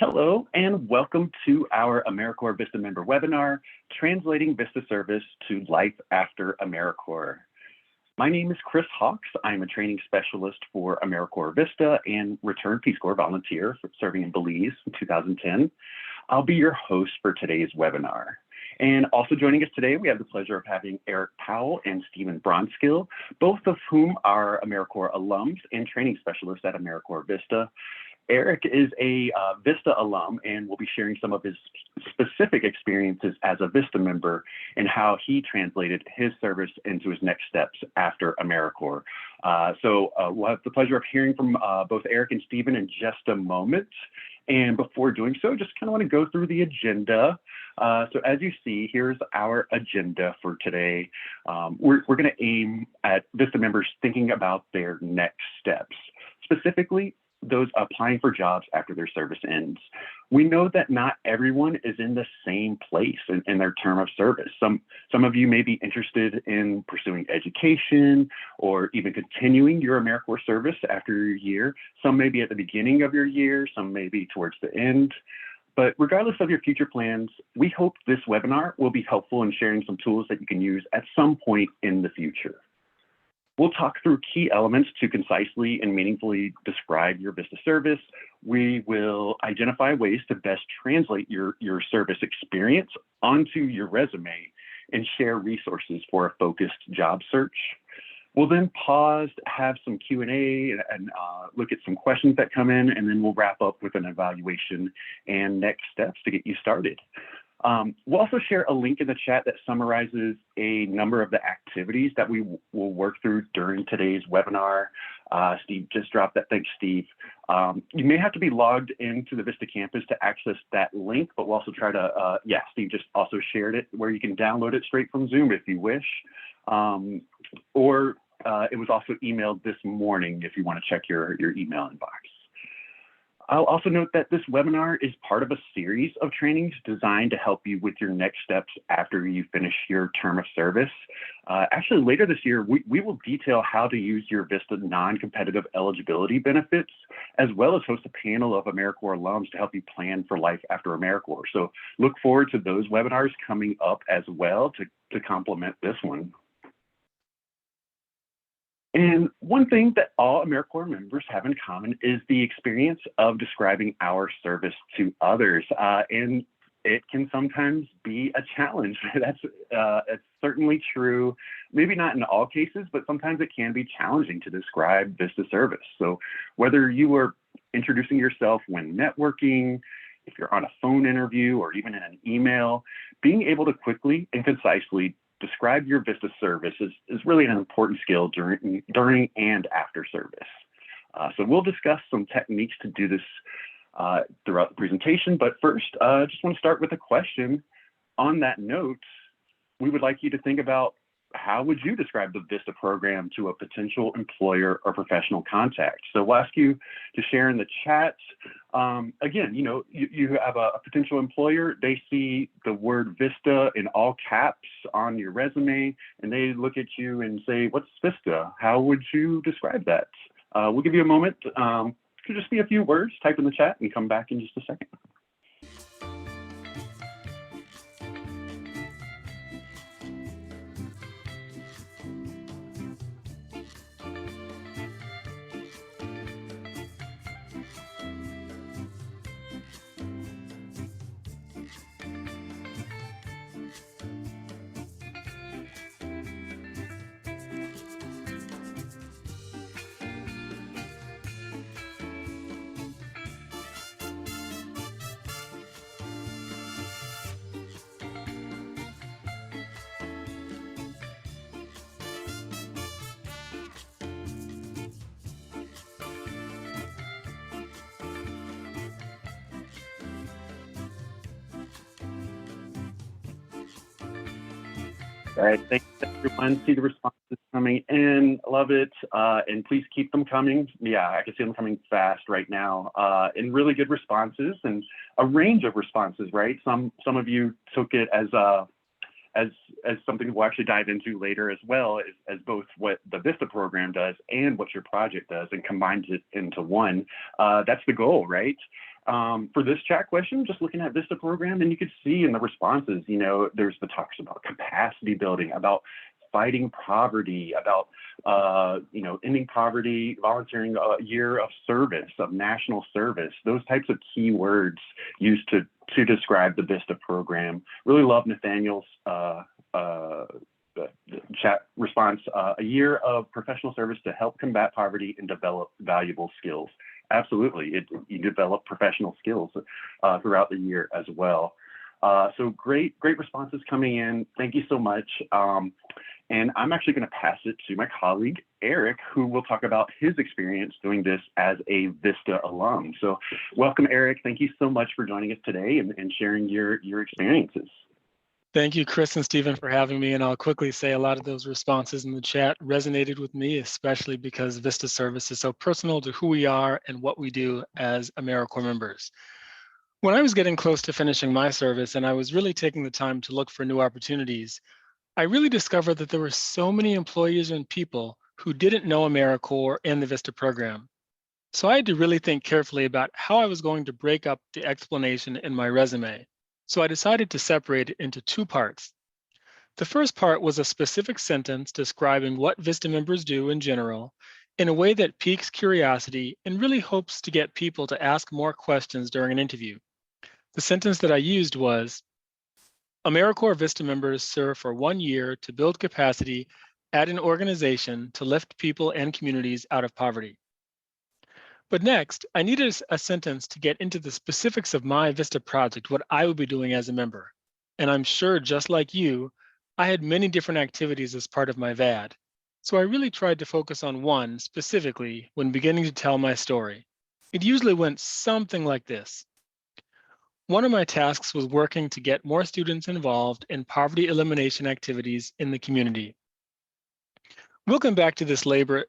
Hello, and welcome to our AmeriCorps VISTA member webinar, Translating VISTA Service to Life After AmeriCorps. My name is Chris Hawks. I'm a training specialist for AmeriCorps VISTA and returned Peace Corps volunteer for serving in Belize in 2010. I'll be your host for today's webinar. And also joining us today, we have the pleasure of having Eric Powell and Stephen Bronskill, both of whom are AmeriCorps alums and training specialists at AmeriCorps VISTA. Eric is a VISTA alum and will be sharing some of his specific experiences as a VISTA member and how he translated his service into his next steps after AmeriCorps. We'll have the pleasure of hearing from both Eric and Stephen in just a moment. And before doing so, just kind of want to go through the agenda. So as you see, here's our agenda for today. We're going to aim at VISTA members thinking about their next steps, specifically those applying for jobs after their service ends. We know that not everyone is in the same place in their term of service. Some of you may be interested in pursuing education or even continuing your AmeriCorps service after your year. Some may be at the beginning of your year, some may be towards the end. But regardless of your future plans, we hope this webinar will be helpful in sharing some tools that you can use at some point in the future. We'll talk through key elements to concisely and meaningfully describe your VISTA service. We will identify ways to best translate your service experience onto your resume and share resources for a focused job search. We'll then pause, have some Q&A and look at some questions that come in, and then we'll wrap up with an evaluation and next steps to get you started. We'll also share a link in the chat that summarizes a number of the activities that we will work through during today's webinar. Steve just dropped that. Thanks, Steve. You may have to be logged into the VISTA campus to access that link, but we'll also try to, Steve just also shared it where you can download it straight from Zoom if you wish. It was also emailed this morning if you want to check your email inbox. I'll also note that this webinar is part of a series of trainings designed to help you with your next steps after you finish your term of service. Actually, later this year, we will detail how to use your VISTA non-competitive eligibility benefits, as well as host a panel of AmeriCorps alums to help you plan for life after AmeriCorps. So look forward to those webinars coming up as well to complement this one. And one thing that all AmeriCorps members have in common is the experience of describing our service to others. And it can sometimes be a challenge. It's certainly true, maybe not in all cases, but sometimes it can be challenging to describe VISTA service. So whether you are introducing yourself when networking, if you're on a phone interview, or even in an email, being able to quickly and concisely describe your VISTA service is really an important skill during and after service. So we'll discuss some techniques to do this throughout the presentation, but first, just want to start with a question. On that note, we would like you to think about how would you describe the VISTA program to a potential employer or professional contact? So we'll ask you to share in the chat. Again, you have a potential employer, they see the word VISTA in all caps on your resume, and they look at you and say, what's VISTA? How would you describe that? We'll give you a moment. Could just be a few words, type in the chat and come back in just a second. All right, thanks everyone. See the responses coming in, love it, and please keep them coming. Yeah, I can see them coming fast right now, and really good responses and a range of responses, right? Some of you took it as something we'll actually dive into later as well, as both what the VISTA program does and what your project does and combines it into one. That's the goal, right? For this chat question, just looking at VISTA program, and you could see in the responses, there's the talks about capacity building, about fighting poverty, about ending poverty, volunteering a year of service, of national service, those types of key words used to describe the VISTA program. Really love Nathaniel's chat response, a year of professional service to help combat poverty and develop valuable skills. Absolutely, you develop professional skills throughout the year as well. So great responses coming in. Thank you so much. And I'm actually going to pass it to my colleague, Eric, who will talk about his experience doing this as a VISTA alum. So welcome, Eric. Thank you so much for joining us today and sharing your experiences. Thank you, Chris and Stephen, for having me. And I'll quickly say a lot of those responses in the chat resonated with me, especially because VISTA service is so personal to who we are and what we do as AmeriCorps members. When I was getting close to finishing my service and I was really taking the time to look for new opportunities, I really discovered that there were so many employees and people who didn't know AmeriCorps and the VISTA program. So I had to really think carefully about how I was going to break up the explanation in my resume. So I decided to separate it into two parts. The first part was a specific sentence describing what VISTA members do in general in a way that piques curiosity and really hopes to get people to ask more questions during an interview. The sentence that I used was, AmeriCorps VISTA members serve for 1 year to build capacity at an organization to lift people and communities out of poverty. But next, I needed a sentence to get into the specifics of my VISTA project, what I would be doing as a member. And I'm sure, just like you, I had many different activities as part of my VAD. So I really tried to focus on one specifically when beginning to tell my story. It usually went something like this. One of my tasks was working to get more students involved in poverty elimination activities in the community. We'll come back to this later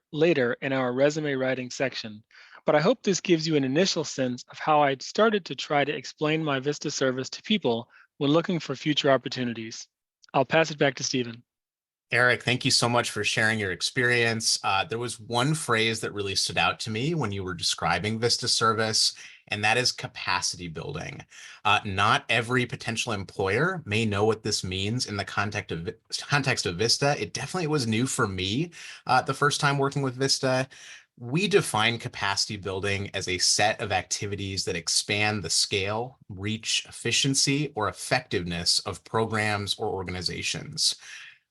in our resume writing section, but I hope this gives you an initial sense of how I started to try to explain my VISTA service to people when looking for future opportunities. I'll pass it back to Stephen. Eric, thank you so much for sharing your experience. There was one phrase that really stood out to me when you were describing VISTA service, and that is capacity building. Not every potential employer may know what this means in the context of VISTA. It definitely was new for me the first time working with VISTA. We define capacity building as a set of activities that expand the scale, reach, efficiency, or effectiveness of programs or organizations.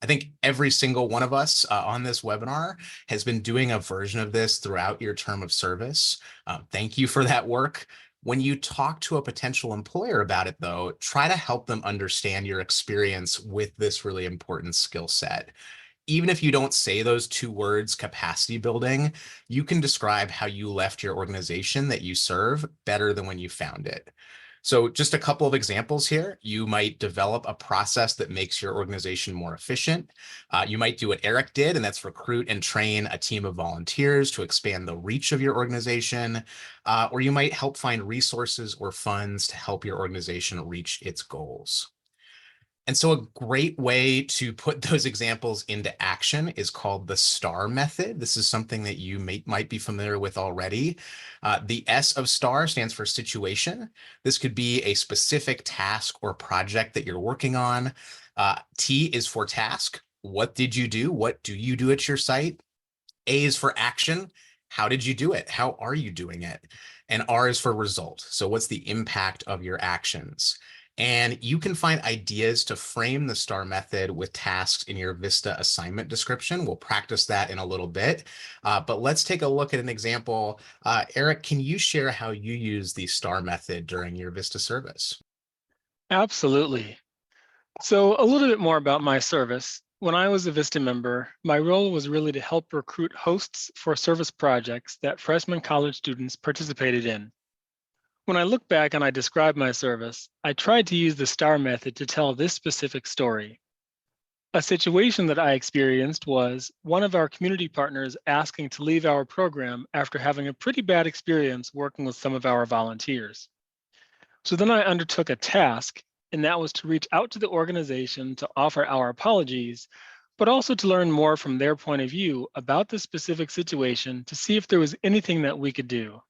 I think every single one of us on this webinar has been doing a version of this throughout your term of service. Thank you for that work. When you talk to a potential employer about it, though, try to help them understand your experience with this really important skill set. Even if you don't say those two words, capacity building, you can describe how you left your organization that you serve better than when you found it. So just a couple of examples here. You might develop a process that makes your organization more efficient. You might do what Eric did, and that's recruit and train a team of volunteers to expand the reach of your organization. Or you might help find resources or funds to help your organization reach its goals. And so a great way to put those examples into action is called the STAR method. This is something that you might be familiar with already. The S of STAR stands for situation. This could be a specific task or project that you're working on. T is for task. What did you do? What do you do at your site? A is for action. How did you do it? How are you doing it? And R is for result. So what's the impact of your actions? And you can find ideas to frame the STAR method with tasks in your VISTA assignment description. We'll practice that in a little bit, but let's take a look at an example. Eric, can you share how you use the STAR method during your VISTA service? Absolutely. So a little bit more about my service. When I was a VISTA member, my role was really to help recruit hosts for service projects that freshman college students participated in. When I look back and I describe my service, I tried to use the STAR method to tell this specific story. A situation that I experienced was one of our community partners asking to leave our program after having a pretty bad experience working with some of our volunteers. So then I undertook a task, and that was to reach out to the organization to offer our apologies, but also to learn more from their point of view about the specific situation to see if there was anything that we could do.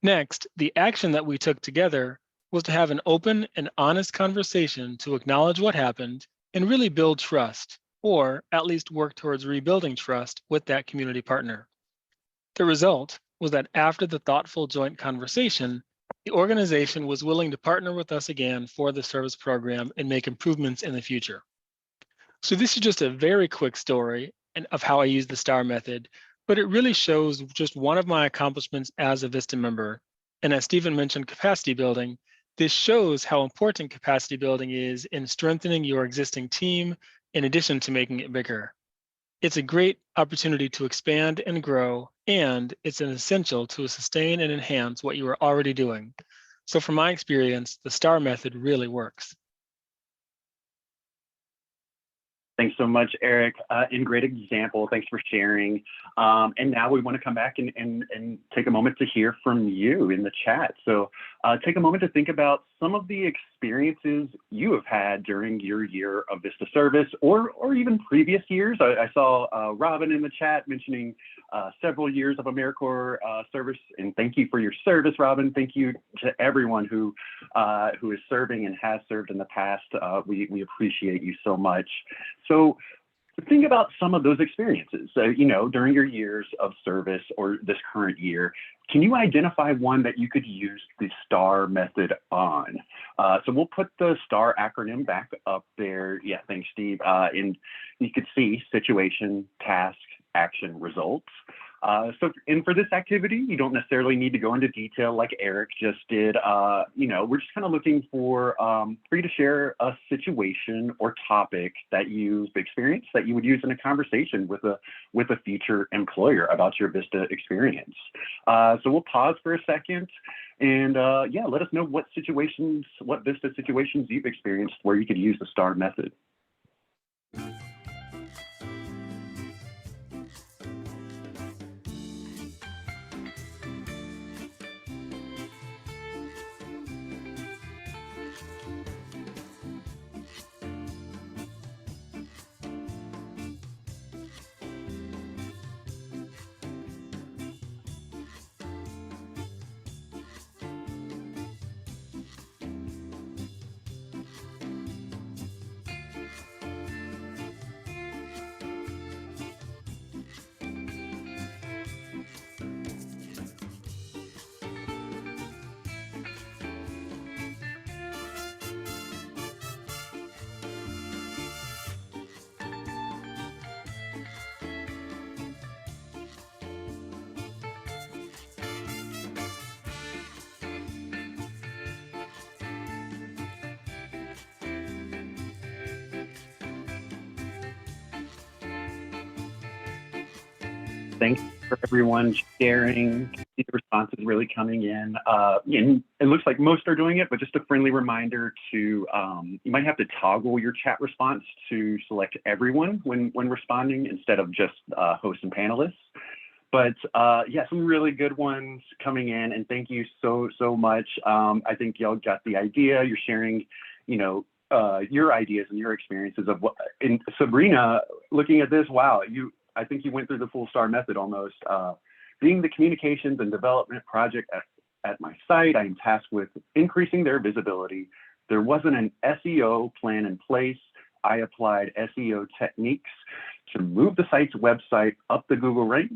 Next, the action that we took together was to have an open and honest conversation to acknowledge what happened and really build trust, or at least work towards rebuilding trust with that community partner. The result was that after the thoughtful joint conversation, the organization was willing to partner with us again for the service program and make improvements in the future. So this is just a very quick story of how I use the STAR method, but it really shows just one of my accomplishments as a VISTA member. And as Stephen mentioned, capacity building, this shows how important capacity building is in strengthening your existing team in addition to making it bigger. It's a great opportunity to expand and grow, and it's an essential to sustain and enhance what you are already doing. So from my experience, the STAR method really works. Thanks so much, Eric. And great example. Thanks for sharing. And now we want to come back and take a moment to hear from you in the chat. So take a moment to think about some of the experiences you have had during your year of VISTA service or even previous years. I saw Robin in the chat mentioning several years of AmeriCorps service, and thank you for your service, Robin. Thank you to everyone who is serving and has served in the past. We appreciate you so much. So think about some of those experiences, during your years of service or this current year. Can you identify one that you could use the STAR method on? So we'll put the STAR acronym back up there. Yeah, thanks, Steve. And you could see situation, task, action, results. And for this activity, you don't necessarily need to go into detail like Eric just did. We're just kind of looking for you to share a situation or topic that you've experienced that you would use in a conversation with a future employer about your VISTA experience. So we'll pause for a second and let us know what VISTA situations you've experienced where you could use the STAR method. Thanks for everyone sharing. The responses really coming in. And it looks like most are doing it, but just a friendly reminder to, you might have to toggle your chat response to select everyone when responding instead of just hosts and panelists. But some really good ones coming in, and thank you so much. I think y'all got the idea. You're sharing, your ideas and your experiences of what. And Sabrina, looking at this, wow, I think you went through the full STAR method almost. Being the communications and development project at my site, I am tasked with increasing their visibility. There wasn't an SEO plan in place. I applied SEO techniques to move the site's website up the Google ranks,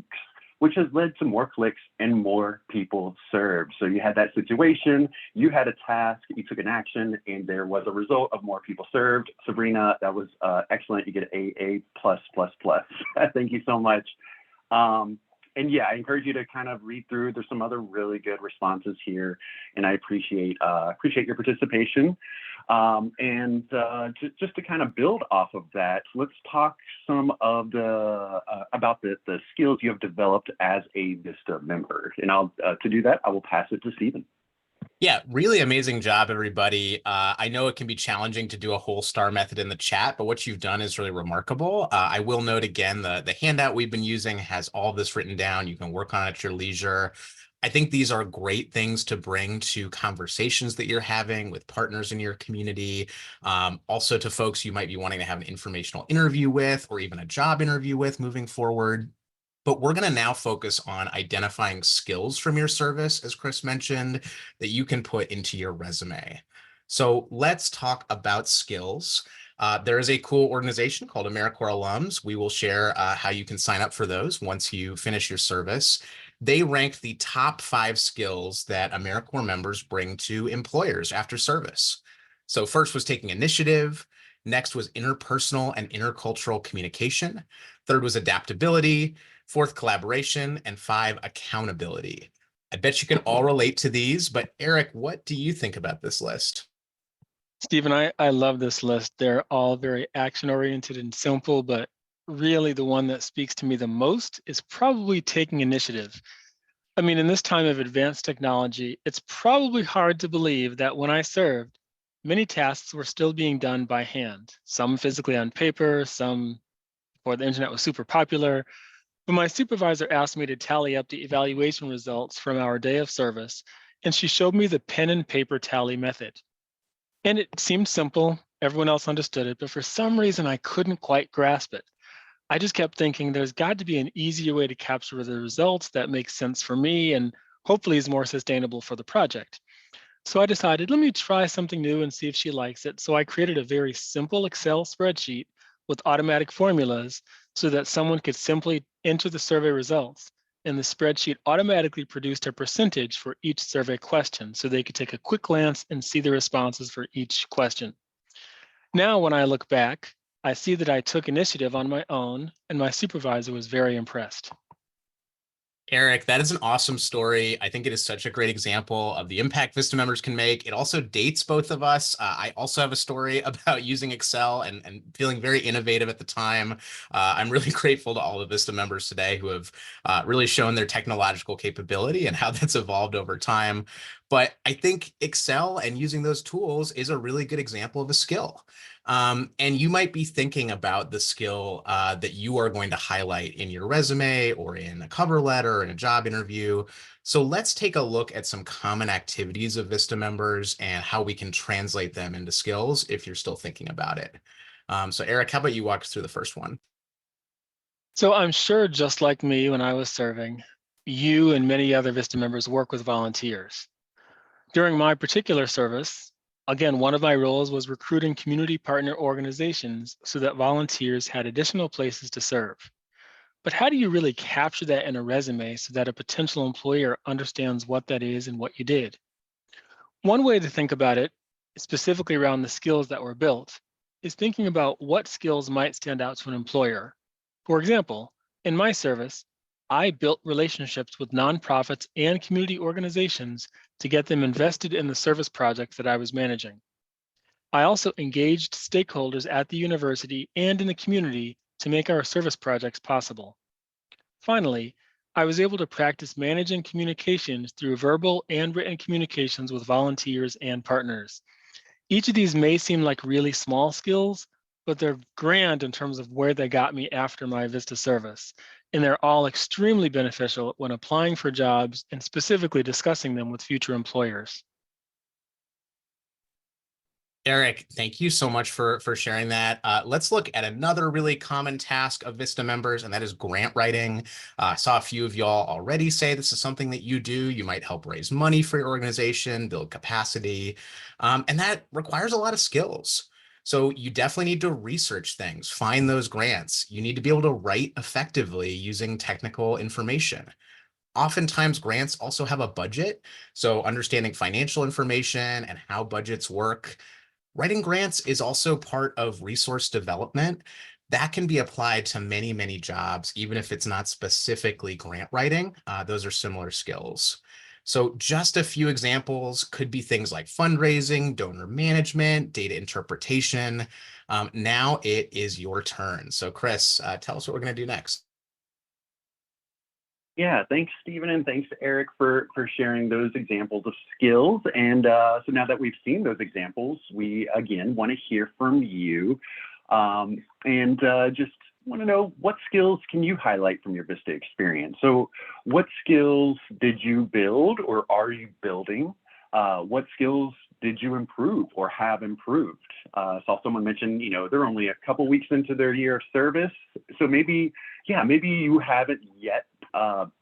which has led to more clicks and more people served. So you had that situation, you had a task, you took an action, and there was a result of more people served. Sabrina, that was excellent. You get A++++. Thank you so much. And yeah, I encourage you to kind of read through. There's some other really good responses here, and I appreciate your participation. Just to kind of build off of that, let's talk some of about the skills you have developed as a VISTA member. And to do that, I will pass it to Stephen. Yeah, really amazing job, everybody. I know it can be challenging to do a whole STAR method in the chat, but what you've done is really remarkable. I will note again, the handout we've been using has all of this written down. You can work on it at your leisure. I think these are great things to bring to conversations that you're having with partners in your community, also to folks you might be wanting to have an informational interview with or even a job interview with moving forward. But we're going to now focus on identifying skills from your service, as Chris mentioned, that you can put into your resume. So let's talk about skills. There is a cool organization called AmeriCorps Alums. We will share how you can sign up for those once you finish your service. They ranked the top 5 skills that AmeriCorps members bring to employers after service. So first was taking initiative. Next was interpersonal and intercultural communication. Third was adaptability. 4th, collaboration, and 5, accountability. I bet you can all relate to these, but Eric, what do you think about this list? Stephen, I love this list. They're all very action-oriented and simple, but really the one that speaks to me the most is probably taking initiative. I mean, in this time of advanced technology, it's probably hard to believe that when I served, many tasks were still being done by hand, some physically on paper, some before the internet was super popular. But my supervisor asked me to tally up the evaluation results from our day of service, and she showed me the pen and paper tally method. And it seemed simple, everyone else understood it, but for some reason I couldn't quite grasp it. I just kept thinking there's got to be an easier way to capture the results that makes sense for me and hopefully is more sustainable for the project. So I decided, let me try something new and see if she likes it. So I created a very simple Excel spreadsheet with automatic formulas so that someone could simply enter the survey results. And the spreadsheet automatically produced a percentage for each survey question so they could take a quick glance and see the responses for each question. Now, when I look back, I see that I took initiative on my own and my supervisor was very impressed. Eric, that is an awesome story. I think it is such a great example of the impact VISTA members can make. It also dates both of us. I also have a story about using Excel and feeling very innovative at the time. I'm really grateful to all the VISTA members today who have really shown their technological capability and how that's evolved over time. But I think Excel and using those tools is a really good example of a skill. And you might be thinking about the skill that you are going to highlight in your resume or in a cover letter or in a job interview. So let's take a look at some common activities of VISTA members and how we can translate them into skills if you're still thinking about it. So Eric, how about you walk us through the first one? So I'm sure just like me when I was serving, you and many other VISTA members work with volunteers. During my particular service, again, one of my roles was recruiting community partner organizations so that volunteers had additional places to serve. But how do you really capture that in a resume so that a potential employer understands what that is and what you did? One way to think about it, specifically around the skills that were built, is thinking about what skills might stand out to an employer. For example, in my service, I built relationships with nonprofits and community organizations to get them invested in the service projects that I was managing. I also engaged stakeholders at the university and in the community to make our service projects possible. Finally, I was able to practice managing communications through verbal and written communications with volunteers and partners. Each of these may seem like really small skills, but they're grand in terms of where they got me after my VISTA service. And they're all extremely beneficial when applying for jobs and specifically discussing them with future employers. Eric, thank you so much for sharing that. Let's look at another really common task of VISTA members, and that is grant writing. I saw a few of y'all already say this is something that you do. You might help raise money for your organization, build capacity, and that requires a lot of skills. So you definitely need to research things, find those grants. You need to be able to write effectively using technical information. Oftentimes, grants also have a budget, so understanding financial information and how budgets work. Writing grants is also part of resource development. That can be applied to many, many jobs, even if it's not specifically grant writing. Those are similar skills. So just a few examples could be things like fundraising, donor management, data interpretation. Now it is your turn. So Chris, tell us what we're going to do next. Yeah, thanks, Stephen, and thanks, Eric, for sharing those examples of skills. And so now that we've seen those examples, we, again, want to hear from you and just want to know what skills can you highlight from your VISTA experience? So what skills did you build or are you building? What skills did you improve or have improved? Saw someone mention, they're only a couple weeks into their year of service. So maybe you haven't yet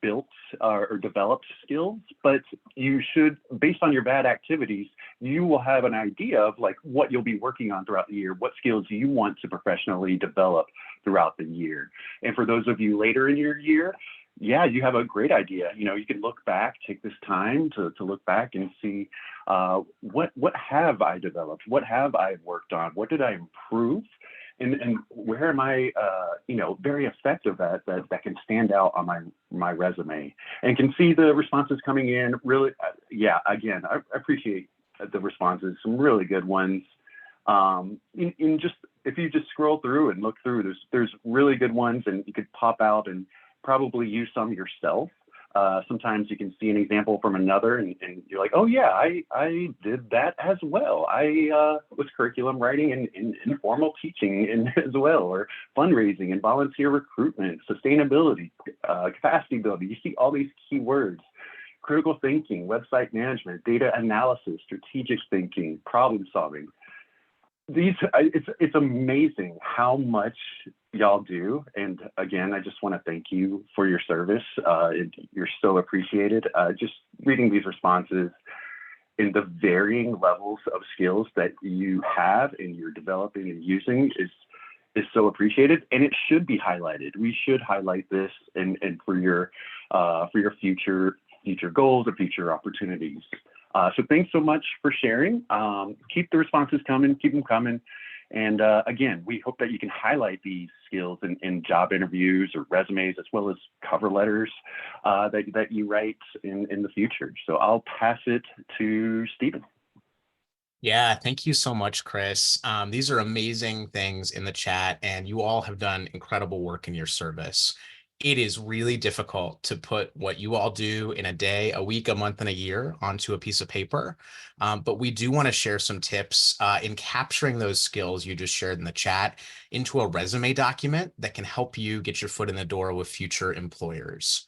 built or developed skills, but you should, based on your bad activities, you will have an idea of like what you'll be working on throughout the year, what skills you want to professionally develop throughout the year. And for those of you later in your year, yeah, you have a great idea. You can look back, take this time to look back and see what have I developed? What have I worked on? What did I improve? And where am I, very effective at that can stand out on my resume, and can see the responses coming in. Really, again, I appreciate the responses, some really good ones. If you just scroll through and look through, there's really good ones, and you could pop out and probably use some yourself. Sometimes you can see an example from another and you're like, oh yeah, I did that as well. I was curriculum writing and informal teaching as well, or fundraising and volunteer recruitment, sustainability, capacity building. You see all these keywords: critical thinking, website management, data analysis, strategic thinking, problem solving. It's amazing how much y'all do. And again, I just want to thank you for your service. You're so appreciated. Just reading these responses in the varying levels of skills that you have and you're developing and using is so appreciated, and it should be highlighted. We should highlight this and for your future goals or future opportunities. So thanks so much for sharing. Keep the responses coming, keep them coming. And again, we hope that you can highlight these skills in job interviews or resumes, as well as cover letters that you write in the future. So I'll pass it to Stephen. Yeah, thank you so much, Chris. These are amazing things in the chat, and you all have done incredible work in your service. It is really difficult to put what you all do in a day, a week, a month, and a year onto a piece of paper. But we do want to share some tips in capturing those skills you just shared in the chat into a resume document that can help you get your foot in the door with future employers.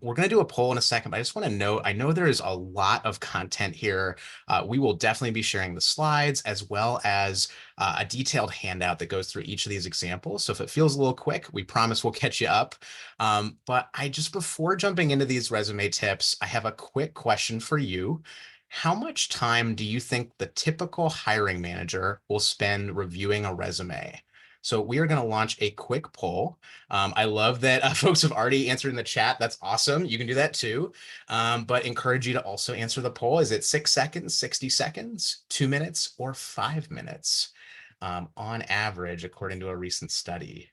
We're going to do a poll in a second, but I just want to note, I know there is a lot of content here. We will definitely be sharing the slides as well as a detailed handout that goes through each of these examples. So if it feels a little quick, we promise we'll catch you up. But before jumping into these resume tips, I have a quick question for you. How much time do you think the typical hiring manager will spend reviewing a resume? So we are going to launch a quick poll. I love that folks have already answered in the chat. That's awesome. You can do that too. But encourage you to also answer the poll. Is it 6 seconds, 60 seconds, 2 minutes, or 5 minutes on average, according to a recent study?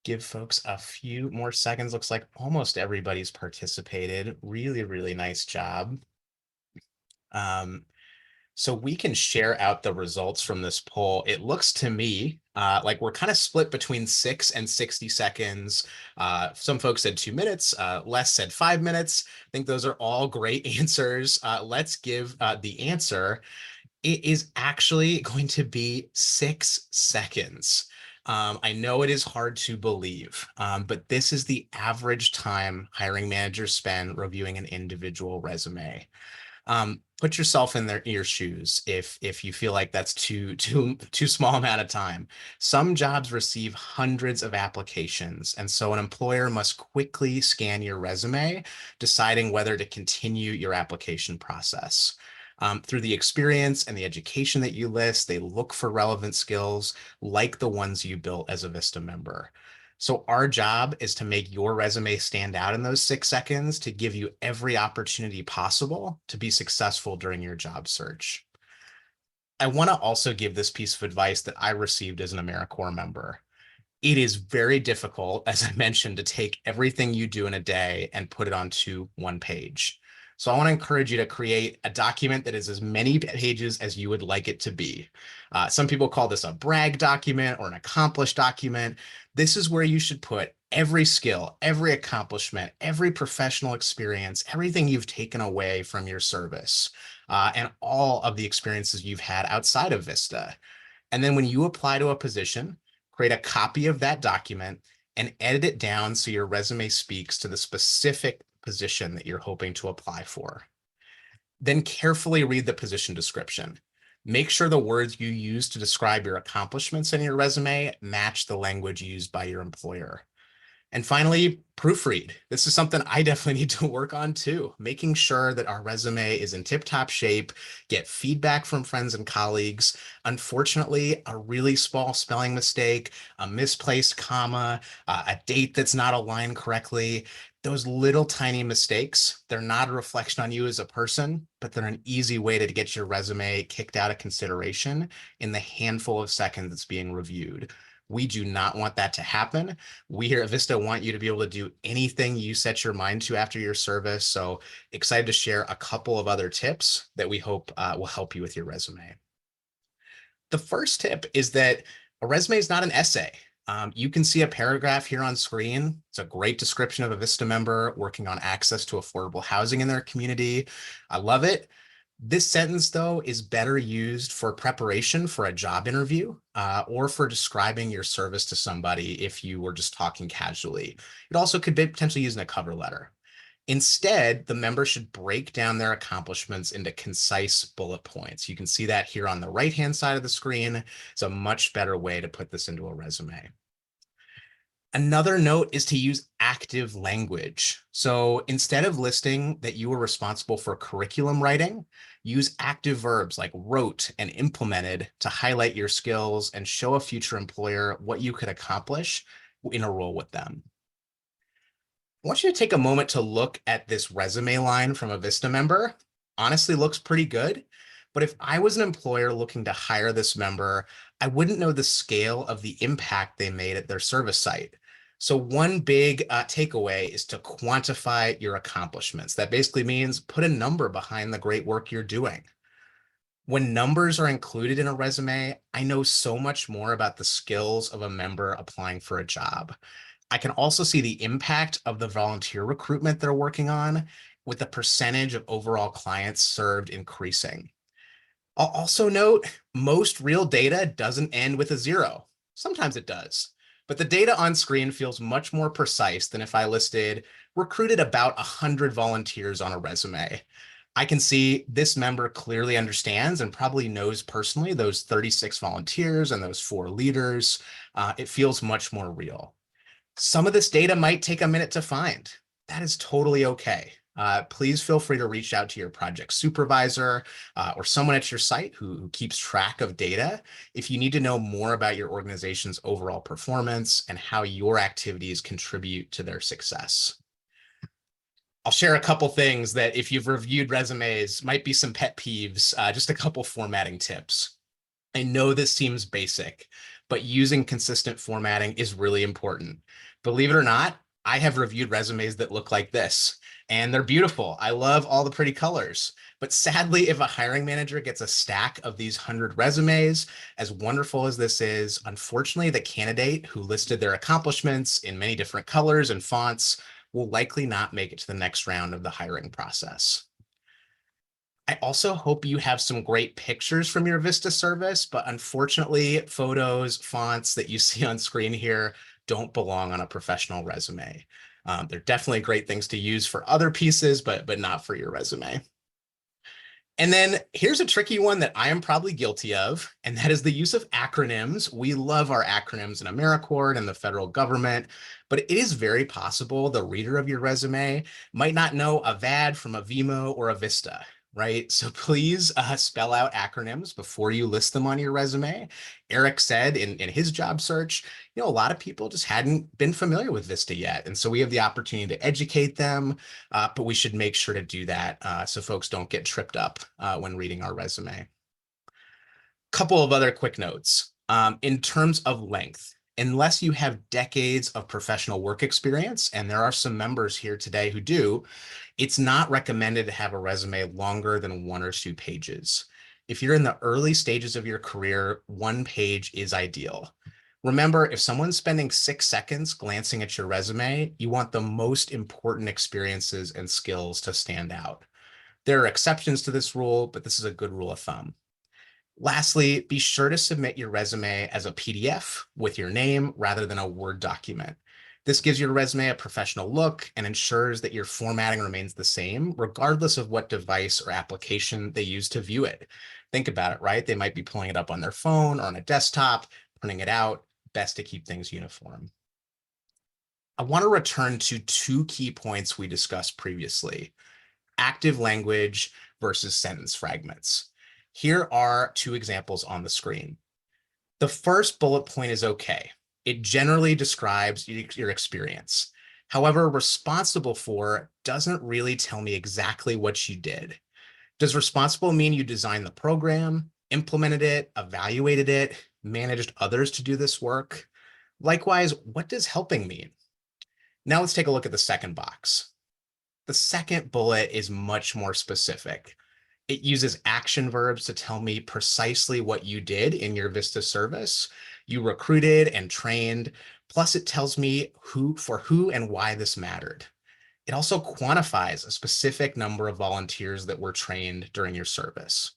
Give folks a few more seconds. Looks like almost everybody's participated. Really, really nice job. So we can share out the results from this poll. It looks to me like we're kind of split between 6 and 60 seconds. Some folks said 2 minutes, less said 5 minutes. I think those are all great answers. Let's give the answer. It is actually going to be 6 seconds. I know it is hard to believe, but this is the average time hiring managers spend reviewing an individual resume. Put yourself in your shoes if you feel like that's too small amount of time. Some jobs receive hundreds of applications, and so an employer must quickly scan your resume, deciding whether to continue your application process. Through the experience and the education that you list, they look for relevant skills like the ones you built as a VISTA member. So our job is to make your resume stand out in those 6 seconds to give you every opportunity possible to be successful during your job search. I want to also give this piece of advice that I received as an AmeriCorps member. It is very difficult, as I mentioned, to take everything you do in a day and put it onto one page. So I want to encourage you to create a document that is as many pages as you would like it to be. Some people call this a brag document or an accomplished document. This is where you should put every skill, every accomplishment, every professional experience, everything you've taken away from your service, and all of the experiences you've had outside of VISTA. And then when you apply to a position, create a copy of that document and edit it down so your resume speaks to the specific position that you're hoping to apply for. Then carefully read the position description. Make sure the words you use to describe your accomplishments in your resume match the language used by your employer. And finally, proofread. This is something I definitely need to work on too, making sure that our resume is in tip-top shape, get feedback from friends and colleagues. Unfortunately, a really small spelling mistake, a misplaced comma, a date that's not aligned correctly, those little tiny mistakes, they're not a reflection on you as a person, but they're an easy way to get your resume kicked out of consideration in the handful of seconds it's being reviewed. We do not want that to happen. We here at Vista want you to be able to do anything you set your mind to after your service. So excited to share a couple of other tips that we hope will help you with your resume. The first tip is that a resume is not an essay. You can see a paragraph here on screen. It's a great description of a Vista member working on access to affordable housing in their community. I love it. This sentence, though, is better used for preparation for a job interview or for describing your service to somebody if you were just talking casually. It also could be potentially used in a cover letter. Instead, the member should break down their accomplishments into concise bullet points. You can see that here on the right-hand side of the screen. It's a much better way to put this into a resume. Another note is to use active language. So instead of listing that you were responsible for curriculum writing, use active verbs like wrote and implemented to highlight your skills and show a future employer what you could accomplish in a role with them. I want you to take a moment to look at this resume line from a Vista member. Honestly, looks pretty good. But if I was an employer looking to hire this member, I wouldn't know the scale of the impact they made at their service site. So one big takeaway is to quantify your accomplishments. That basically means put a number behind the great work you're doing. When numbers are included in a resume, I know so much more about the skills of a member applying for a job. I can also see the impact of the volunteer recruitment they're working on, with the percentage of overall clients served increasing. I'll also note most real data doesn't end with a 0. Sometimes it does, but the data on screen feels much more precise than if I listed recruited about 100 volunteers on a resume. I can see this member clearly understands and probably knows personally those 36 volunteers and those 4 leaders. It feels much more real. Some of this data might take a minute to find. That is totally okay. Please feel free to reach out to your project supervisor or someone at your site who keeps track of data if you need to know more about your organization's overall performance and how your activities contribute to their success. I'll share a couple things that if you've reviewed resumes might be some pet peeves, just a couple formatting tips. I know this seems basic, but using consistent formatting is really important. Believe it or not, I have reviewed resumes that look like this, and they're beautiful. I love all the pretty colors. But sadly, if a hiring manager gets a stack of these 100 resumes, as wonderful as this is, unfortunately, the candidate who listed their accomplishments in many different colors and fonts will likely not make it to the next round of the hiring process. I also hope you have some great pictures from your Vista service, but unfortunately, photos, fonts that you see on screen here don't belong on a professional resume. They're definitely great things to use for other pieces, but not for your resume. And then here's a tricky one that I am probably guilty of, and that is the use of acronyms. We love our acronyms in AmeriCorps and the federal government, but it is very possible the reader of your resume might not know a VAD from a VMO or a VISTA, right? So please spell out acronyms before you list them on your resume. Eric said in his job search, a lot of people just hadn't been familiar with VISTA yet. And so we have the opportunity to educate them, but we should make sure to do that so folks don't get tripped up when reading our resume. Couple of other quick notes. In terms of length, unless you have decades of professional work experience, and there are some members here today who do, it's not recommended to have a resume longer than 1 or 2 pages. If you're in the early stages of your career, 1 page is ideal. Remember, if someone's spending 6 seconds glancing at your resume, you want the most important experiences and skills to stand out. There are exceptions to this rule, but this is a good rule of thumb. Lastly, be sure to submit your resume as a PDF with your name rather than a Word document. This gives your resume a professional look and ensures that your formatting remains the same, regardless of what device or application they use to view it. Think about it, right? They might be pulling it up on their phone or on a desktop, printing it out. Best to keep things uniform. I want to return to two key points we discussed previously: active language versus sentence fragments. Here are two examples on the screen. The first bullet point is okay. It generally describes your experience. However, responsible for doesn't really tell me exactly what you did. Does responsible mean you designed the program, implemented it, evaluated it, managed others to do this work? Likewise, what does helping mean? Now let's take a look at the second box. The second bullet is much more specific. It uses action verbs to tell me precisely what you did in your VISTA service. You recruited and trained, plus it tells me for who and why this mattered. It also quantifies a specific number of volunteers that were trained during your service.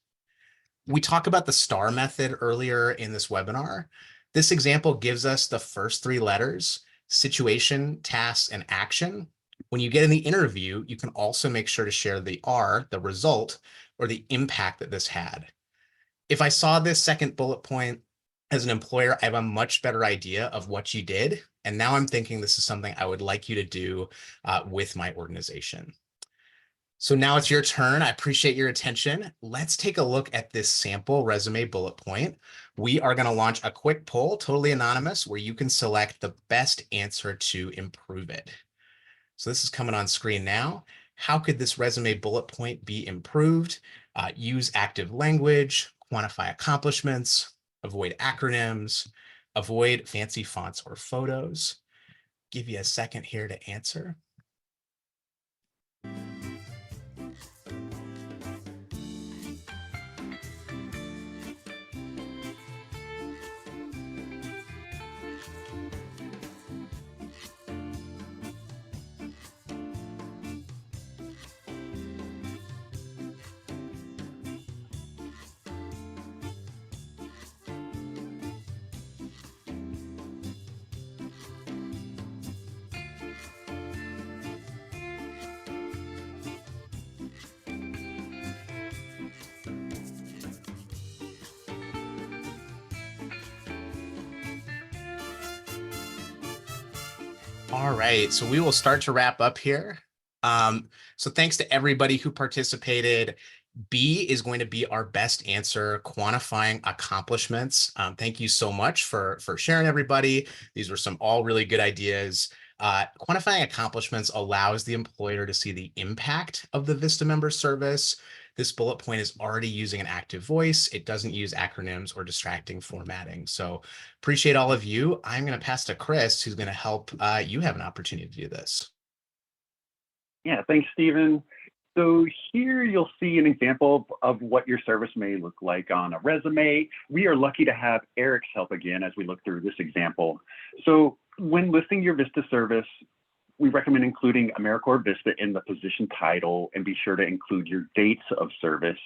We talked about the STAR method earlier in this webinar. This example gives us the first three letters: situation, task, and action. When you get in the interview, you can also make sure to share the R, the result, or the impact that this had. If I saw this second bullet point as an employer, I have a much better idea of what you did. And now I'm thinking this is something I would like you to do with my organization. So now it's your turn. I appreciate your attention. Let's take a look at this sample resume bullet point. We are going to launch a quick poll, totally anonymous, where you can select the best answer to improve it. So this is coming on screen now. How could this resume bullet point be improved? Use active language, quantify accomplishments, avoid acronyms, avoid fancy fonts or photos. Give you a second here to answer. All right, so we will start to wrap up here. So thanks to everybody who participated. B is going to be our best answer, quantifying accomplishments. Thank you so much for sharing, everybody. These were some all really good ideas. Quantifying accomplishments allows the employer to see the impact of the VISTA member service. This bullet point is already using an active voice. It doesn't use acronyms or distracting formatting. So appreciate all of you. I'm going to pass to Chris, who's going to help you have an opportunity to do this. Yeah, thanks, Stephen. So here you'll see an example of what your service may look like on a resume. We are lucky to have Eric's help again as we look through this example. So when listing your VISTA service, we recommend including AmeriCorps VISTA in the position title and be sure to include your dates of service.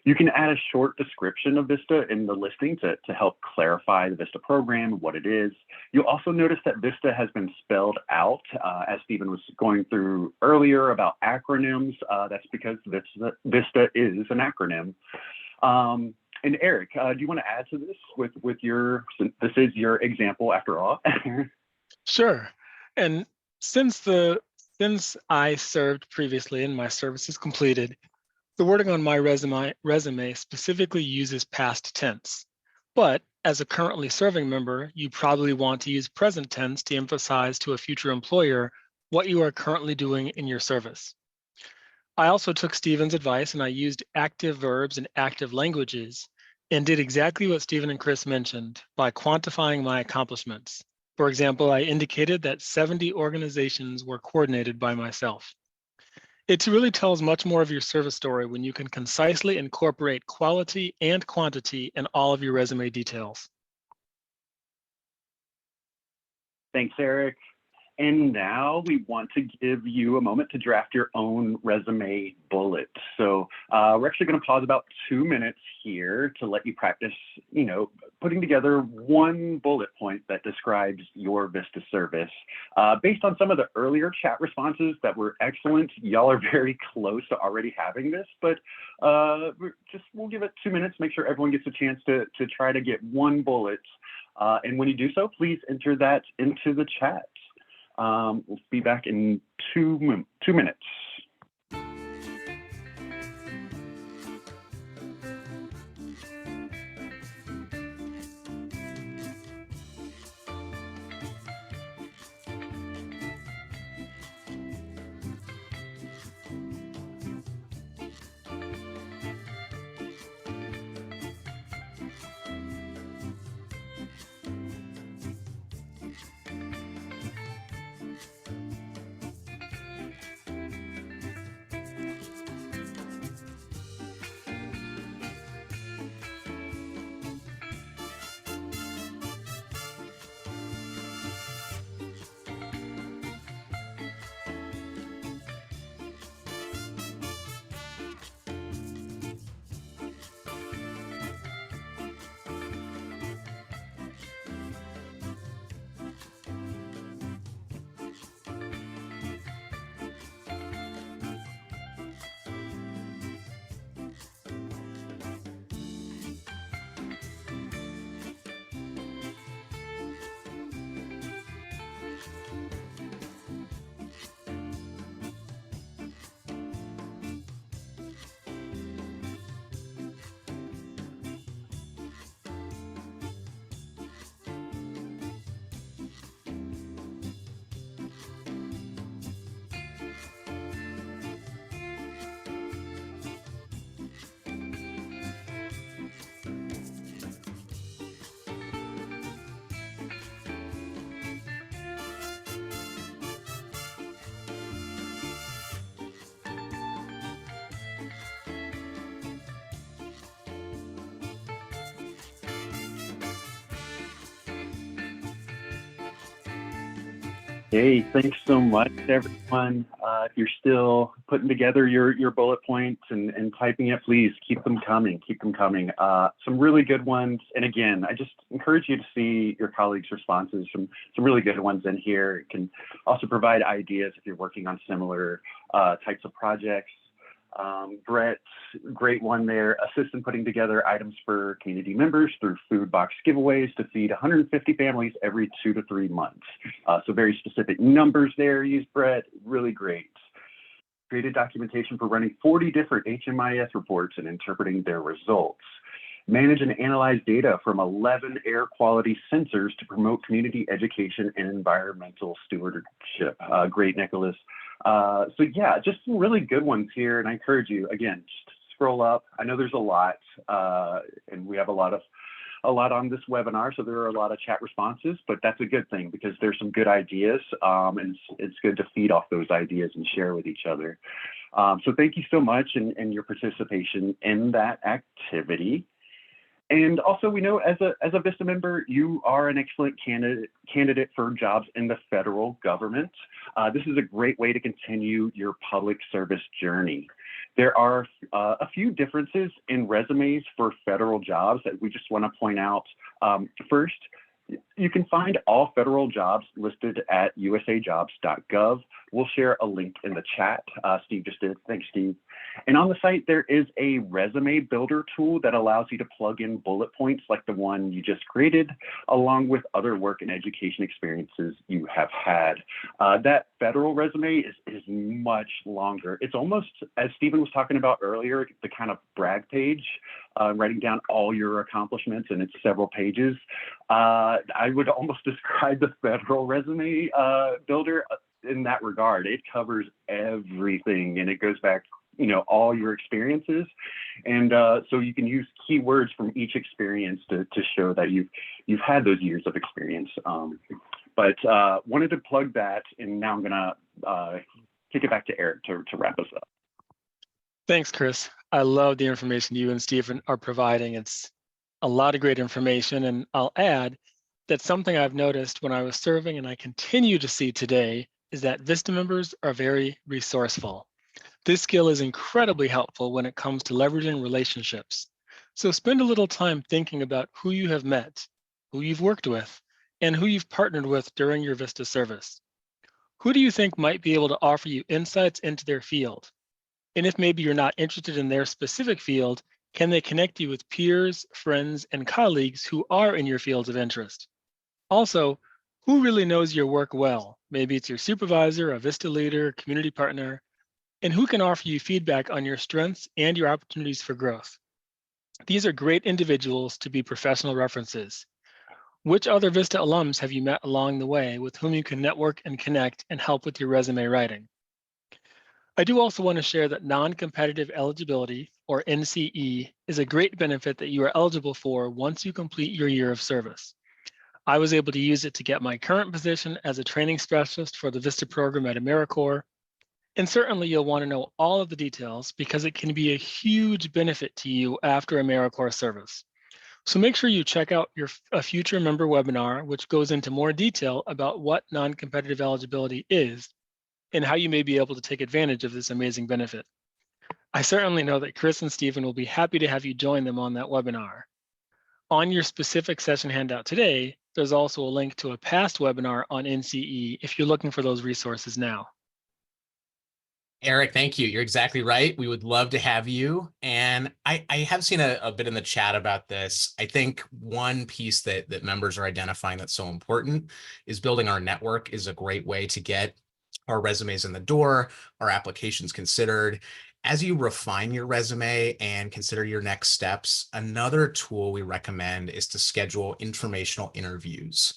You can add a short description of VISTA in the listing to help clarify the VISTA program, what it is. You'll also notice that VISTA has been spelled out, as Stephen was going through earlier about acronyms. That's because VISTA is an acronym. And Eric, do you want to add to this with your, this is your example after all? Sure. And since I served previously and my service is completed, the wording on my resume specifically uses past tense. But as a currently serving member, you probably want to use present tense to emphasize to a future employer what you are currently doing in your service. I also took Stephen's advice and I used active verbs and active languages and did exactly what Stephen and Chris mentioned by quantifying my accomplishments. For example, I indicated that 70 organizations were coordinated by myself. It really tells much more of your service story when you can concisely incorporate quality and quantity in all of your resume details. Thanks, Eric. And now we want to give you a moment to draft your own resume bullet. So we're actually going to pause about 2 minutes here to let you practice, putting together one bullet point that describes your VISTA service. Based on some of the earlier chat responses that were excellent, y'all are very close to already having this, but we'll give it 2 minutes, make sure everyone gets a chance to try to get one bullet. And when you do so, please enter that into the chat. We'll be back in 2 minutes. Hey, thanks so much, everyone. If you're still putting together your bullet points and typing it, please keep them coming, some really good ones. And again, I just encourage you to see your colleagues' responses, some really good ones in here. It can also provide ideas if you're working on similar types of projects. Brett, great one there. Assist in putting together items for community members through food box giveaways to feed 150 families every 2 to 3 months. So very specific numbers there used, Brett. Really great. Created documentation for running 40 different HMIS reports and interpreting their results. Manage and analyze data from 11 air quality sensors to promote community education and environmental stewardship. Great, Nicholas. So yeah, just some really good ones here. And I encourage you, again, just scroll up. I know there's a lot, and we have a lot on this webinar, so there are a lot of chat responses, but that's a good thing because there's some good ideas, and it's good to feed off those ideas and share with each other. So thank you so much and your participation in that activity. And also, we know as a VISTA member, you are an excellent candidate for jobs in the federal government. This is a great way to continue your public service journey. There are a few differences in resumes for federal jobs that we just want to point out. First, you can find all federal jobs listed at usajobs.gov. We'll share a link in the chat. Steve just did. Thanks, Steve. And on the site, there is a resume builder tool that allows you to plug in bullet points like the one you just created, along with other work and education experiences you have had. That federal resume is much longer. It's almost, as Stephen was talking about earlier, the kind of brag page, writing down all your accomplishments, and it's several pages. I would almost describe the federal resume builder in that regard. It covers everything, and it goes back, all your experiences, and so you can use keywords from each experience to show that you've had those years of experience. But wanted to plug that, and now I'm gonna kick it back to Eric to wrap us up. Thanks, Chris. I love the information you and Stephen are providing. It's a lot of great information, and I'll add that something I've noticed when I was serving and I continue to see today is that VISTA members are very resourceful. This skill is incredibly helpful when it comes to leveraging relationships. So spend a little time thinking about who you have met, who you've worked with, and who you've partnered with during your VISTA service. Who do you think might be able to offer you insights into their field? And if maybe you're not interested in their specific field, can they connect you with peers, friends, and colleagues who are in your fields of interest? Also, who really knows your work well? Maybe it's your supervisor, a VISTA leader, community partner, and who can offer you feedback on your strengths and your opportunities for growth. These are great individuals to be professional references. Which other VISTA alums have you met along the way with whom you can network and connect and help with your resume writing? I do also want to share that non-competitive eligibility, or NCE, is a great benefit that you are eligible for once you complete your year of service. I was able to use it to get my current position as a training specialist for the VISTA program at AmeriCorps. And certainly you'll want to know all of the details because it can be a huge benefit to you after AmeriCorps service. So make sure you check out a future member webinar, which goes into more detail about what non-competitive eligibility is and how you may be able to take advantage of this amazing benefit. I certainly know that Chris and Stephen will be happy to have you join them on that webinar. On your specific session handout today, there's also a link to a past webinar on NCE if you're looking for those resources now. Eric, thank you. You're exactly right. We would love to have you. And I have seen a bit in the chat about this. I think one piece that members are identifying that's so important is building our network is a great way to get our resumes in the door, our applications considered. As you refine your resume and consider your next steps, another tool we recommend is to schedule informational interviews.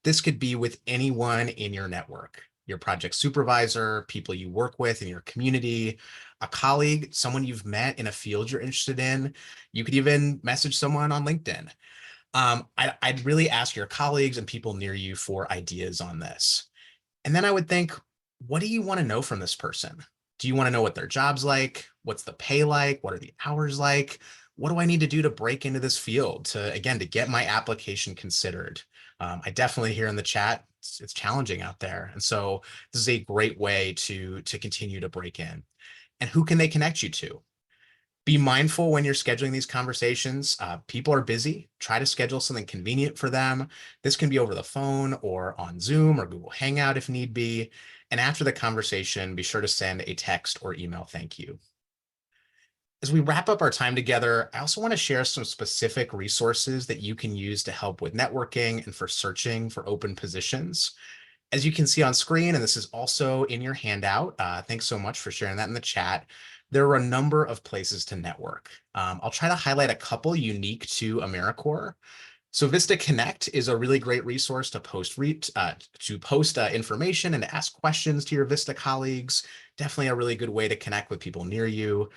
This could be with anyone in your network, your project supervisor, people you work with in your community, a colleague, someone you've met in a field you're interested in. You could even message someone on LinkedIn. I'd really ask your colleagues and people near you for ideas on this. And then I would think, what do you want to know from this person? Do you want to know what their job's like? What's the pay like? What are the hours like? What do I need to do to break into this field to get my application considered? I definitely hear in the chat, it's challenging out there. And so this is a great way to continue to break in. And who can they connect you to? Be mindful when you're scheduling these conversations. People are busy. Try to schedule something convenient for them. This can be over the phone or on Zoom or Google Hangout if need be. And after the conversation, be sure to send a text or email thank you. As we wrap up our time together, I also want to share some specific resources that you can use to help with networking and for searching for open positions. As you can see on screen, and this is also in your handout, thanks so much for sharing that in the chat, there are a number of places to network. I'll try to highlight a couple unique to AmeriCorps. So Vista Connect is a really great resource to post information and to ask questions to your Vista colleagues. Definitely a really good way to connect with people near you.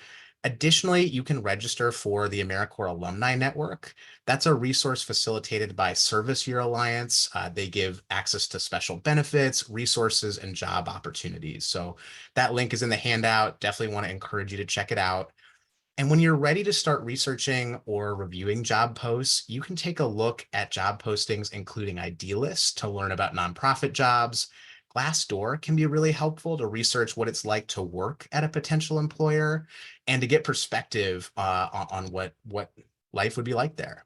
Additionally, you can register for the AmeriCorps Alumni Network. That's a resource facilitated by Service Year Alliance. They give access to special benefits, resources, and job opportunities. So that link is in the handout. Definitely want to encourage you to check it out. And when you're ready to start researching or reviewing job posts, you can take a look at job postings, including Idealist, to learn about nonprofit jobs. Glassdoor can be really helpful to research what it's like to work at a potential employer and to get perspective on what life would be like there.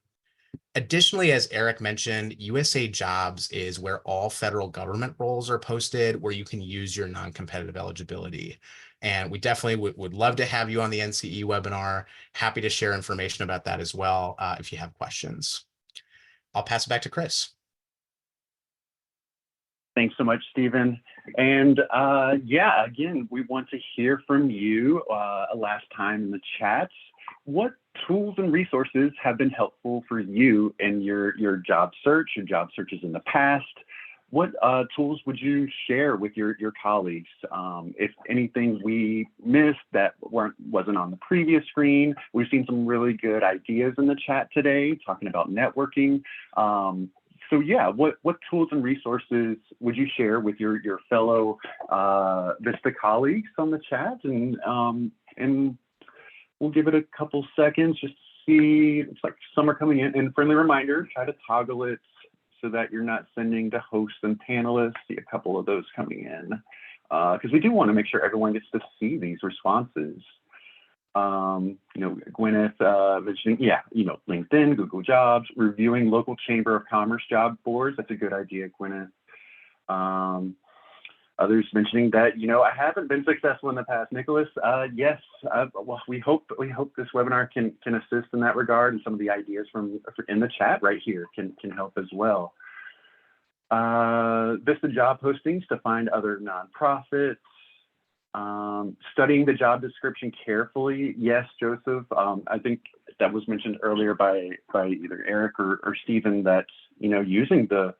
Additionally, as Eric mentioned, USA Jobs is where all federal government roles are posted, where you can use your non-competitive eligibility. And we definitely would love to have you on the NCE webinar. Happy to share information about that as well if you have questions. I'll pass it back to Chris. Thanks so much, Stephen. And yeah, again, we want to hear from you last time in the chat. What tools and resources have been helpful for you in your job searches in the past? What tools would you share with your colleagues? If anything we missed that wasn't on the previous screen, we've seen some really good ideas in the chat today talking about networking. So yeah, what tools and resources would you share with your fellow VISTA colleagues on the chat? And we'll give it a couple seconds just to see. It's like some are coming in. And friendly reminder, try to toggle it so that you're not sending to hosts and panelists. See a couple of those coming in because we do want to make sure everyone gets to see these responses. Gwyneth mentioning, LinkedIn, Google Jobs, reviewing local Chamber of Commerce job boards. That's a good idea, Gwyneth. Others mentioning that, I haven't been successful in the past. Nicholas, yes, well, we hope this webinar can assist in that regard, and some of the ideas from in the chat right here can help as well. VISTA job postings to find other nonprofits. Studying the job description carefully. Yes, Joseph, I think that was mentioned earlier by either Eric or Stephen, that, using the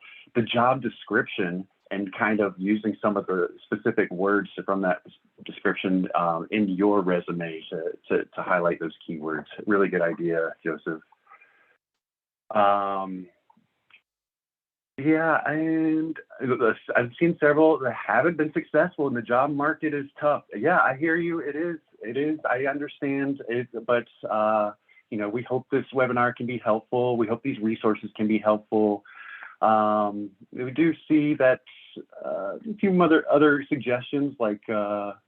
job description and kind of using some of the specific words from that description in your resume to highlight those keywords. Really good idea, Joseph. Yeah, and I've seen several that haven't been successful, and the job market is tough. Yeah, I hear you. It is. I understand it, but we hope this webinar can be helpful. We hope these resources can be helpful. We do see that a few other suggestions, like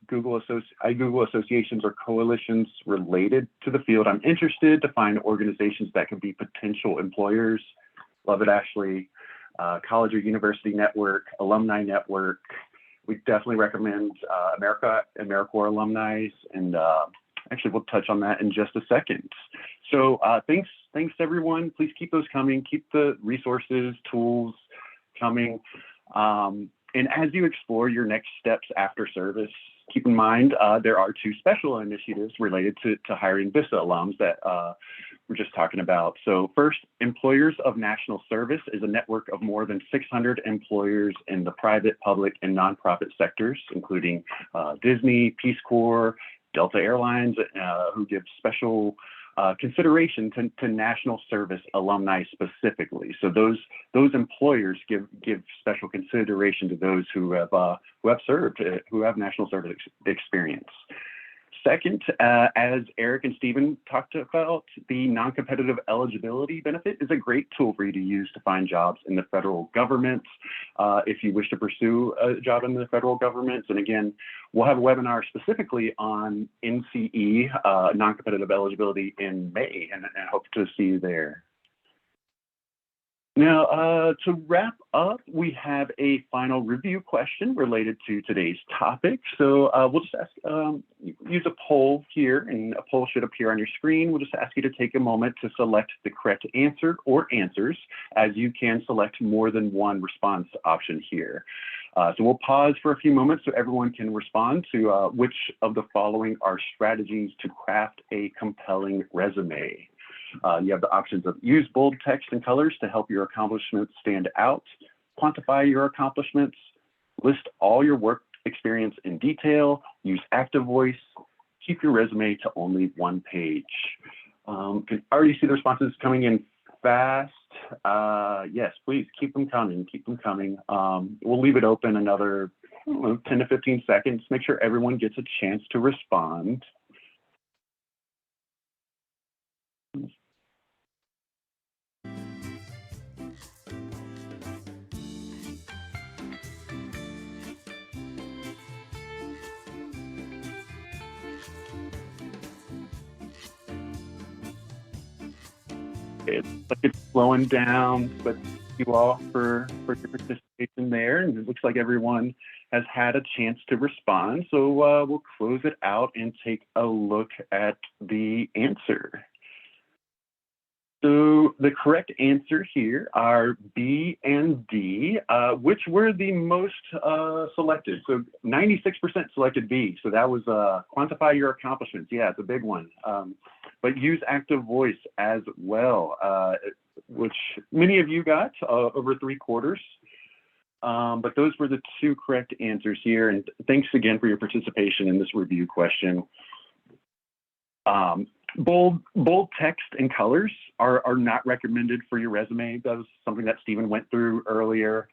Google associations or coalitions related to the field. I'm interested to find organizations that could be potential employers. Love it, Ashley. College or university network, alumni network. We definitely recommend AmeriCorps alumni, and actually we'll touch on that in just a second. So thanks everyone. Please keep those coming. Keep the resources, tools coming. And as you explore your next steps after service, keep in mind there are two special initiatives related to hiring VISTA alums that we're just talking about. So first, Employers of National Service is a network of more than 600 employers in the private, public, and nonprofit sectors, including Disney, Peace Corps, Delta Airlines, who give special consideration to national service alumni specifically. So those employers give special consideration to those who have served, who have national service experience. Second, as Eric and Stephen talked about, the non-competitive eligibility benefit is a great tool for you to use to find jobs in the federal government if you wish to pursue a job in the federal government. And again, we'll have a webinar specifically on NCE, non-competitive eligibility, in May, and I hope to see you there. Now, to wrap up, we have a final review question related to today's topic. So we'll just ask, use a poll here, and a poll should appear on your screen. We'll just ask you to take a moment to select the correct answer or answers, as you can select more than one response option here. So we'll pause for a few moments so everyone can respond to which of the following are strategies to craft a compelling resume. You have the options of use bold text and colors to help your accomplishments stand out, quantify your accomplishments, list all your work experience in detail, use active voice, keep your resume to only one page. Can already see the responses coming in fast. Yes, please keep them coming, We'll leave it open another 10 to 15 seconds. Make sure everyone gets a chance to respond. It's like it's slowing down, but thank you all for your participation there. And it looks like everyone has had a chance to respond. So we'll close it out and take a look at the answer. So the correct answer here are B and D, which were the most selected. So 96% selected B. So that was quantify your accomplishments. Yeah, it's a big one. But use active voice as well, which many of you got, over 3/4. But those were the two correct answers here. And thanks again for your participation in this review question. Bold text and colors are not recommended for your resume. That was something that Stephen went through earlier.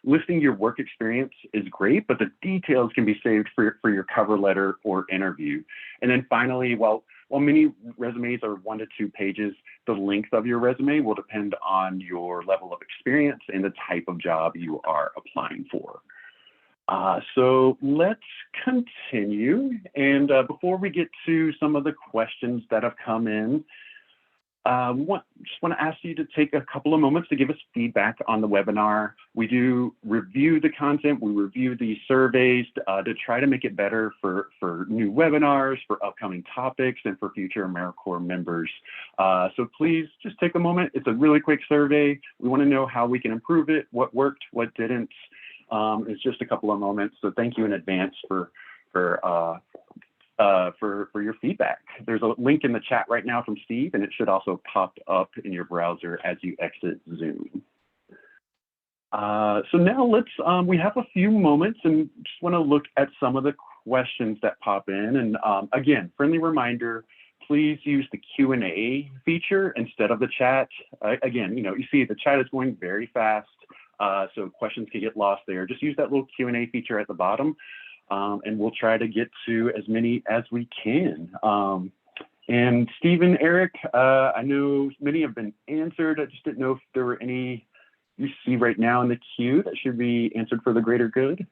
Listing your work experience is great, but the details can be saved for your cover letter or interview. And then finally, while many resumes are 1 to 2 pages, the length of your resume will depend on your level of experience and the type of job you are applying for. So let's continue. And before we get to some of the questions that have come in, just want to ask you to take a couple of moments to give us feedback on the webinar. We do review the content, we review the surveys to try to make it better for new webinars, for upcoming topics, and for future AmeriCorps members. So please just take a moment. It's a really quick survey. We want to know how we can improve it, what worked, what didn't. It's just a couple of moments. So thank you in advance for your feedback. There's a link in the chat right now from Steve, and it should also pop up in your browser as you exit Zoom. So now we have a few moments and just want to look at some of the questions that pop in. And again, friendly reminder, please use the Q&A feature instead of the chat. Again, you see the chat is going very fast, so questions can get lost there. Just use that little Q&A feature at the bottom. And we'll try to get to as many as we can. And Stephen, Eric, I know many have been answered. I just didn't know if there were any you see right now in the queue that should be answered for the greater good.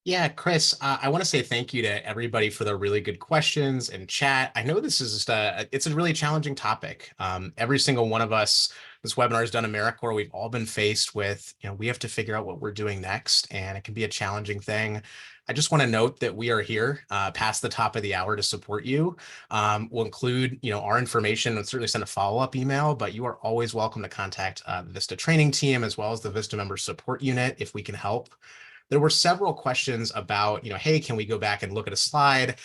Yeah, Chris, I want to say thank you to everybody for the really good questions and chat. I know this is just it's a really challenging topic. Every single one of us, this webinar has done AmeriCorps. We've all been faced with, we have to figure out what we're doing next, and it can be a challenging thing. I just want to note that we are here past the top of the hour to support you. We'll include, our information and certainly send a follow-up email, but you are always welcome to contact the VISTA training team as well as the VISTA member support unit if we can help. There were several questions about, hey, can we go back and look at a slide?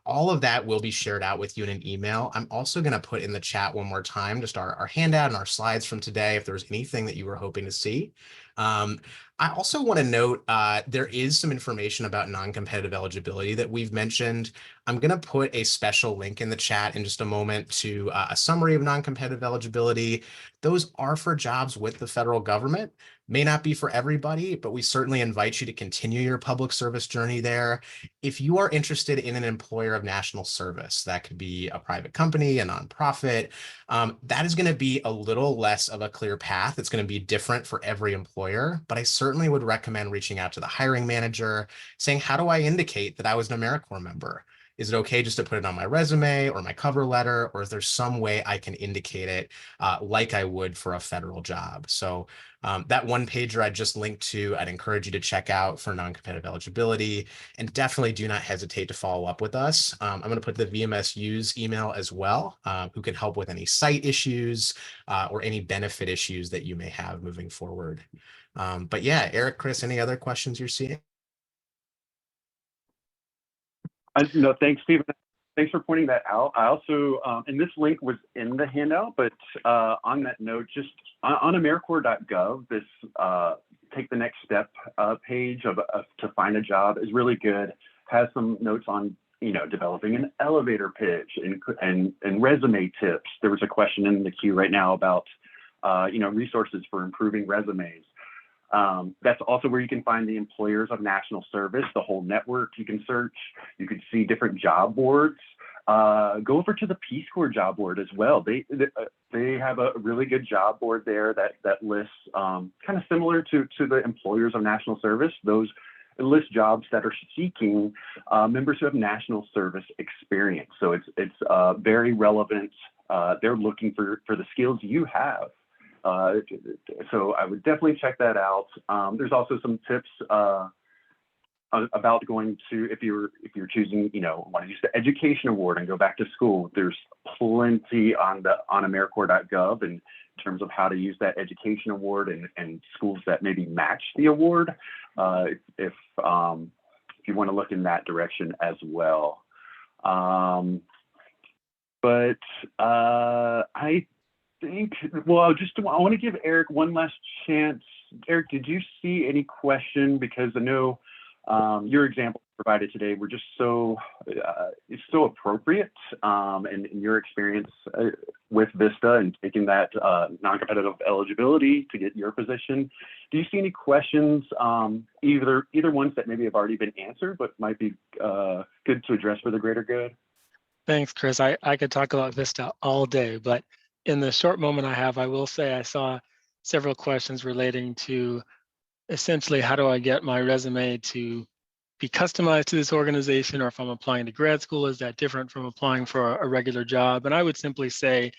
All of that will be shared out with you in an email. I'm also going to put in the chat one more time, just our handout and our slides from today, if there's anything that you were hoping to see. I also want to note there is some information about non-competitive eligibility that we've mentioned. I'm going to put a special link in the chat in just a moment to a summary of non-competitive eligibility. Those are for jobs with the federal government. May not be for everybody, but we certainly invite you to continue your public service journey there. If you are interested in an employer of national service, that could be a private company, a nonprofit, that is going to be a little less of a clear path. It's going to be different for every employer, but I certainly would recommend reaching out to the hiring manager saying, how do I indicate that I was an AmeriCorps member? Is it okay just to put it on my resume or my cover letter, or is there some way I can indicate it like I would for a federal job? So that one pager I just linked to, I'd encourage you to check out for non-competitive eligibility, and definitely do not hesitate to follow up with us. I'm going to put the VMSU's email as well, who can help with any site issues or any benefit issues that you may have moving forward. But yeah, Eric, Chris, any other questions you're seeing? No, thanks, Stephen. Thanks for pointing that out. I also, and this link was in the handout, but on that note, just on AmeriCorps.gov, this take the next step page to find a job is really good. Has some notes on, developing an elevator pitch and resume tips. There was a question in the queue right now about, resources for improving resumes. That's also where you can find the employers of national service, the whole network. You can search, you can see different job boards. Go over to the Peace Corps job board as well. They have a really good job board there that lists kind of similar to the employers of national service. Those list jobs that are seeking members who have national service experience. So it's very relevant. They're looking for the skills you have. So I would definitely check that out. There's also some tips about going to, if you're choosing, want to use the education award and go back to school. There's plenty on AmeriCorps.gov in terms of how to use that education award and schools that maybe match the award. If you want to look in that direction as well. But I think, well, I want to give Eric one last chance. Eric, did you see any question? Because I know your example provided today were just it's so appropriate, and in your experience with VISTA and taking that non-competitive eligibility to get your position. Do you see any questions, either ones that maybe have already been answered, but might be good to address for the greater good? Thanks, Chris. I could talk about VISTA all day, but in the short moment I have, I will say I saw several questions relating to essentially, how do I get my resume to be customized to this organization? Or if I'm applying to grad school, is that different from applying for a regular job? And I would simply say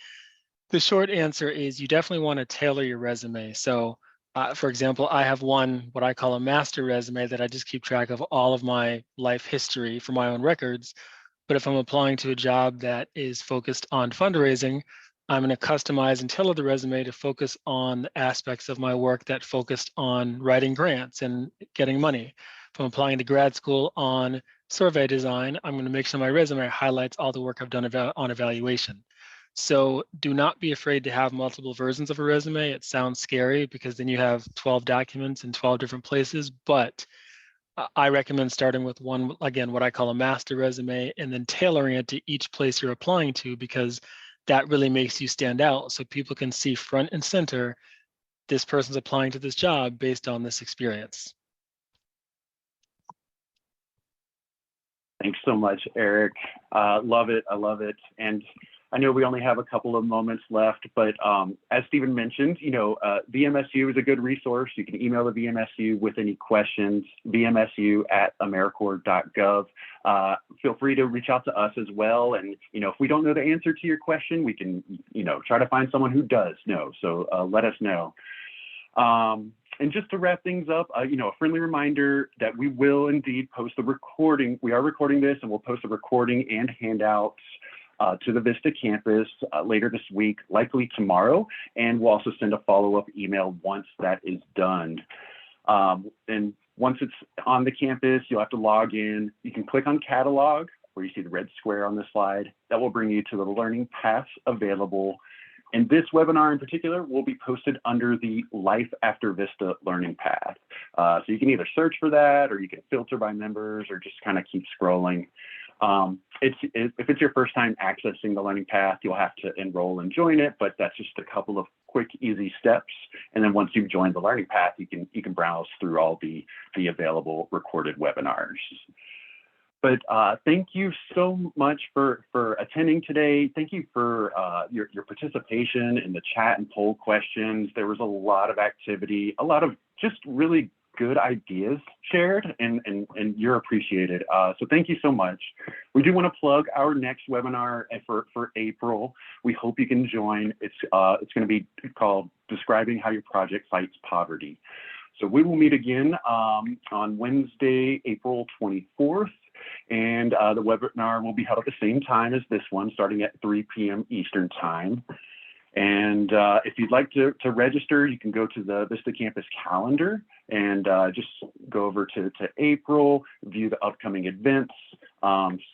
the short answer is you definitely want to tailor your resume. So for example, I have what I call a master resume that I just keep track of all of my life history for my own records. But if I'm applying to a job that is focused on fundraising, I'm going to customize and tailor the resume to focus on the aspects of my work that focused on writing grants and getting money. If I'm applying to grad school on survey design, I'm going to make sure my resume highlights all the work I've done on evaluation. So do not be afraid to have multiple versions of a resume. It sounds scary because then you have 12 documents in 12 different places, but I recommend starting with one, again, what I call a master resume, and then tailoring it to each place you're applying to, because that really makes you stand out. So people can see front and center, this person's applying to this job based on this experience. Thanks so much, Eric. Love it. I love it. And I know we only have a couple of moments left, but as Stephen mentioned, VMSU is a good resource. You can email the VMSU with any questions, vmsu@americorps.gov. Feel free to reach out to us as well. And, if we don't know the answer to your question, we can, try to find someone who does know. So let us know. And just to wrap things up, a friendly reminder that we will indeed post a recording. We are recording this, and we'll post a recording and handouts to the VISTA campus later this week, likely tomorrow. And we'll also send a follow-up email once that is done. And once it's on the campus, you'll have to log in. You can click on catalog, where you see the red square on the slide. That will bring you to the learning paths available. And this webinar in particular will be posted under the Life After VISTA learning path. So you can either search for that, or you can filter by members, or just kind of keep scrolling. If it's your first time accessing the learning path, you'll have to enroll and join it, but that's just a couple of quick, easy steps. And then once you've joined the learning path, you can browse through all the available recorded webinars. But thank you so much for attending today. Thank you for your participation in the chat and poll questions. There was a lot of activity, a lot of just really good ideas shared, and you're appreciated. So thank you so much. We do want to plug our next webinar for April. We hope you can join. It's going to be called Describing How Your Project Fights Poverty. So we will meet again on Wednesday, April 24th. And the webinar will be held at the same time as this one, starting at 3 p.m. Eastern Time. And if you'd like to register, you can go to the VISTA campus calendar and just go over to April, view the upcoming events.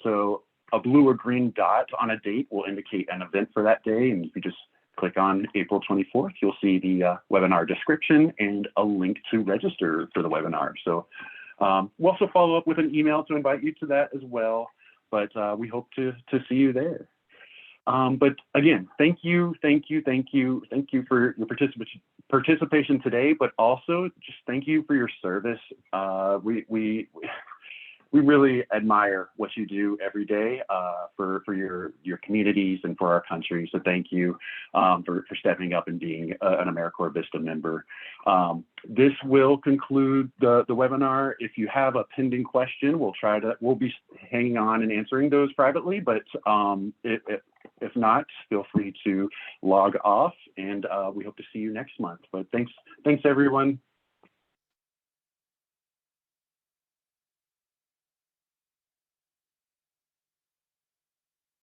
So a blue or green dot on a date will indicate an event for that day. And if you just click on April 24th, you'll see the webinar description and a link to register for the webinar. So we'll also follow up with an email to invite you to that as well, but we hope to see you there. But again, thank you for your participation today, but also just thank you for your service. We really admire what you do every day for your communities and for our country. So thank you for stepping up and being an AmeriCorps VISTA member. This will conclude the webinar. If you have a pending question, we'll be hanging on and answering those privately, but if not, feel free to log off, and we hope to see you next month. But thanks everyone.